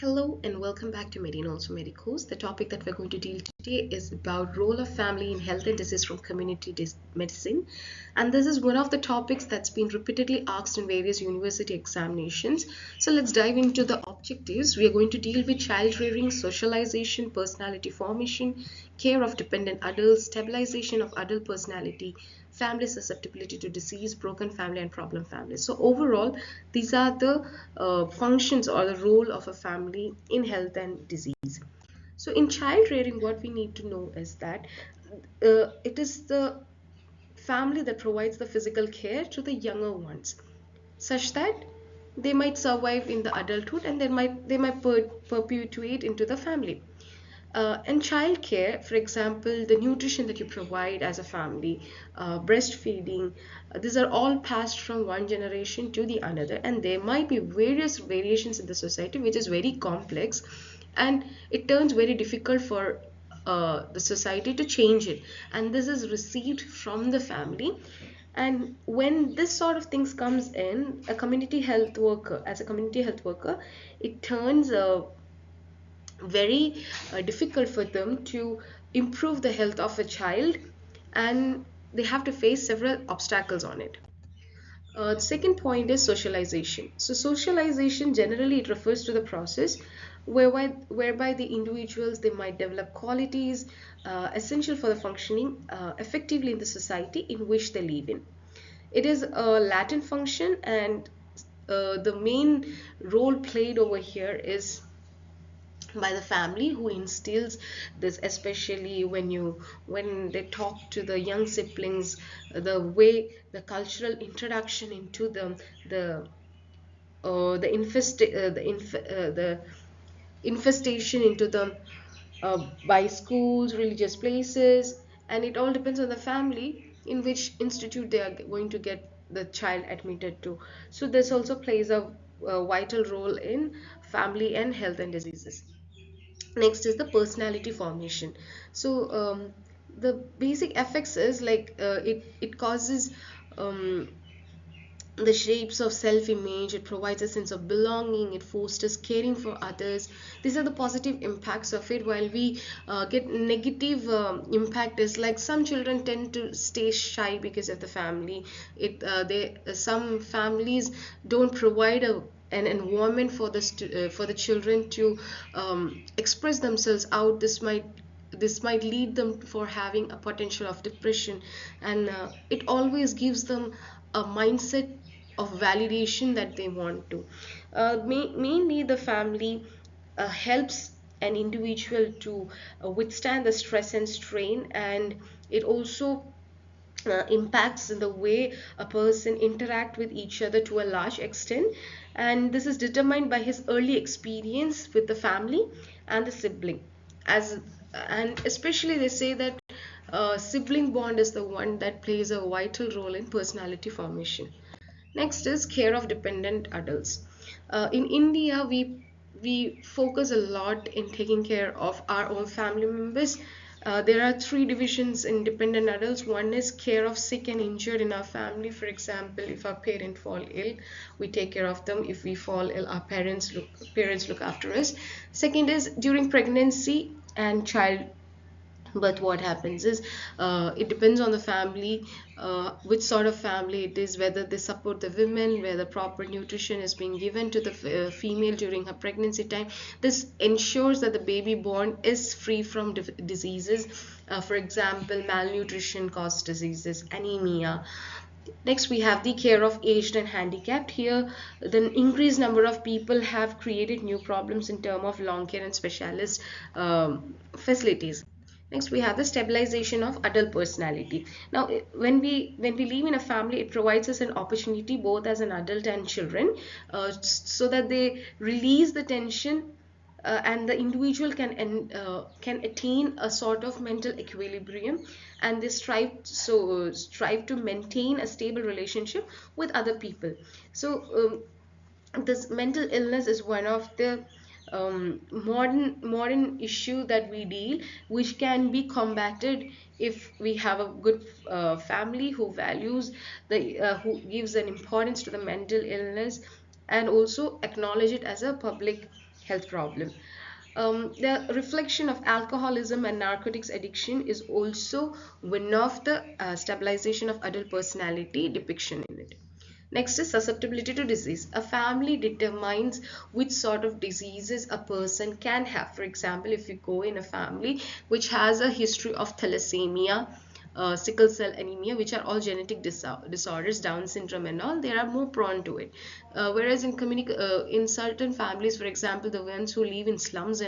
Hello and welcome back to Medi and also Medicos. The topic that we're going to deal today is about role of family in health and disease from community medicine. And this is one of the topics that's been repeatedly asked in various university examinations. So let's dive into the objectives. We are going to deal with child rearing, socialization, personality formation, care of dependent adults, stabilization of adult personality, family susceptibility to disease, broken family and problem families. So overall, these are the functions or the role of a family in health and disease. So in child rearing, what we need to know is that it is the family that provides the physical care to the younger ones, such that they might survive in the adulthood and they might perpetuate into the family. In childcare, for example, the nutrition that you provide as a family, breastfeeding, these are all passed from one generation to the another, and there might be various variations in the society, which is very complex, and it turns very difficult for the society to change it. And this is received from the family. And when this sort of things comes in, a community health worker, as a community health worker, it turns very difficult for them to improve the health of a child, and they have to face several obstacles on it. The second point is socialization. So socialization generally it refers to the process whereby the individuals they might develop qualities essential for the functioning effectively in the society in which they live in. It is a latent function, and the main role played over here is by the family, who instills this, especially when they talk to the young siblings, the way the cultural introduction into them, the infestation into them by schools, religious places, and it all depends on the family in which institute they are going to get the child admitted to. So this also plays a vital role in family and health and diseases. Next is the personality formation. So the basic effects is like it causes um, the shapes of self-image, it provides a sense of belonging, it fosters caring for others. These are the positive impacts of it, while we get negative impact is like some children tend to stay shy because of the family. They some families don't provide an environment for for the children to express themselves out. This might lead them for having a potential of depression, and it always gives them a mindset of validation that they want to. Mainly, the family helps an individual to withstand the stress and strain, and it also impacts the way a person interact with each other to a large extent, and this is determined by his early experience with the family and the sibling. As and especially they say that sibling bond is the one that plays a vital role in personality formation. Next is care of dependent adults. In India, we focus a lot in taking care of our own family members. There are three divisions in dependent adults. One is care of sick and injured in our family. For example, if our parent fall ill, we take care of them. If we fall ill, our parents look after us. Second is during pregnancy and child. But what happens is it depends on the family, which sort of family it is, whether they support the women, whether proper nutrition is being given to the female during her pregnancy time. This ensures that the baby born is free from diseases. For example, malnutrition causes diseases, anemia. Next, we have the care of aged and handicapped. Here, the increased number of people have created new problems in terms of long care and specialist facilities. Next, we have the stabilization of adult personality. Now, when we live in a family, it provides us an opportunity both as an adult and children, so that they release the tension, and the individual can attain a sort of mental equilibrium, and they strive to maintain a stable relationship with other people. So this mental illness is one of the modern issue that we deal, which can be combated if we have a good family who values the who gives an importance to the mental illness, and also acknowledge it as a public health problem. The reflection of alcoholism and narcotics addiction is also one of the stabilization of adult personality depiction in it. Next is susceptibility to disease. A family determines which sort of diseases a person can have. For example, if you go in a family which has a history of thalassemia, sickle cell anemia, which are all genetic disorders, Down syndrome and all, they are more prone to it. Whereas in certain families, for example, the ones who live in slums,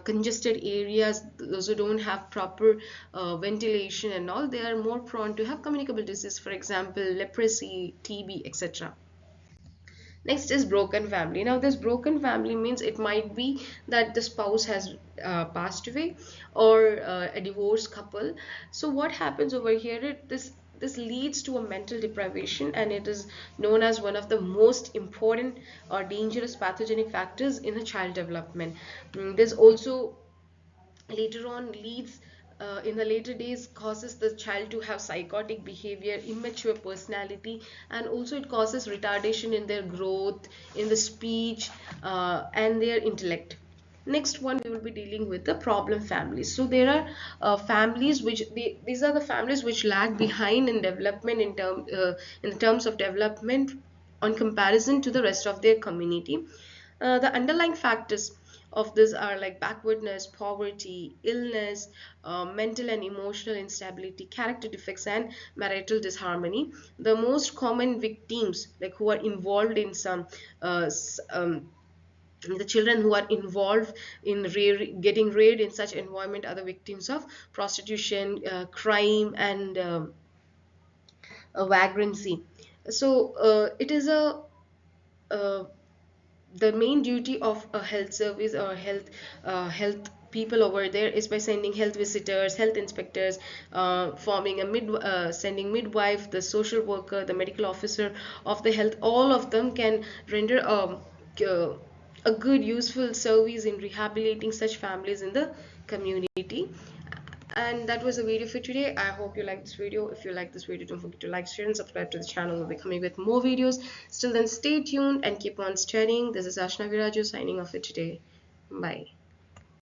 congested areas, those who don't have proper ventilation and all, they are more prone to have communicable disease, for example, leprosy, TB, etc. Next is broken family. Now, this broken family means it might be that the spouse has passed away, or a divorced couple. So, what happens over here? This leads to a mental deprivation, and it is known as one of the most important or dangerous pathogenic factors in a child development. There's also later on leads in the later days causes the child to have psychotic behavior, immature personality, and also it causes retardation in their growth, in the speech, and their intellect. Next one, we will be dealing with the problem families. So there are families which these are the families which lag behind in development in terms of development on comparison to the rest of their community. The underlying factors of this are like backwardness, poverty, illness, mental and emotional instability, character defects, and marital disharmony. The most common victims, like who are involved in some the children who are involved in getting reared in such environment, are the victims of prostitution, crime, and vagrancy. So it is a uh, the main duty of a health service or health people over there is by sending health visitors, health inspectors, forming a sending midwife, the social worker, the medical officer of the health. All of them can render a good useful service in rehabilitating such families in the community. And that was the video for today. I hope you like this video. If you like this video, don't forget to like, share, and subscribe to the channel. We'll be coming with more videos. Still then, stay tuned and keep on studying. This is Ashna Viraju signing off for today. Bye.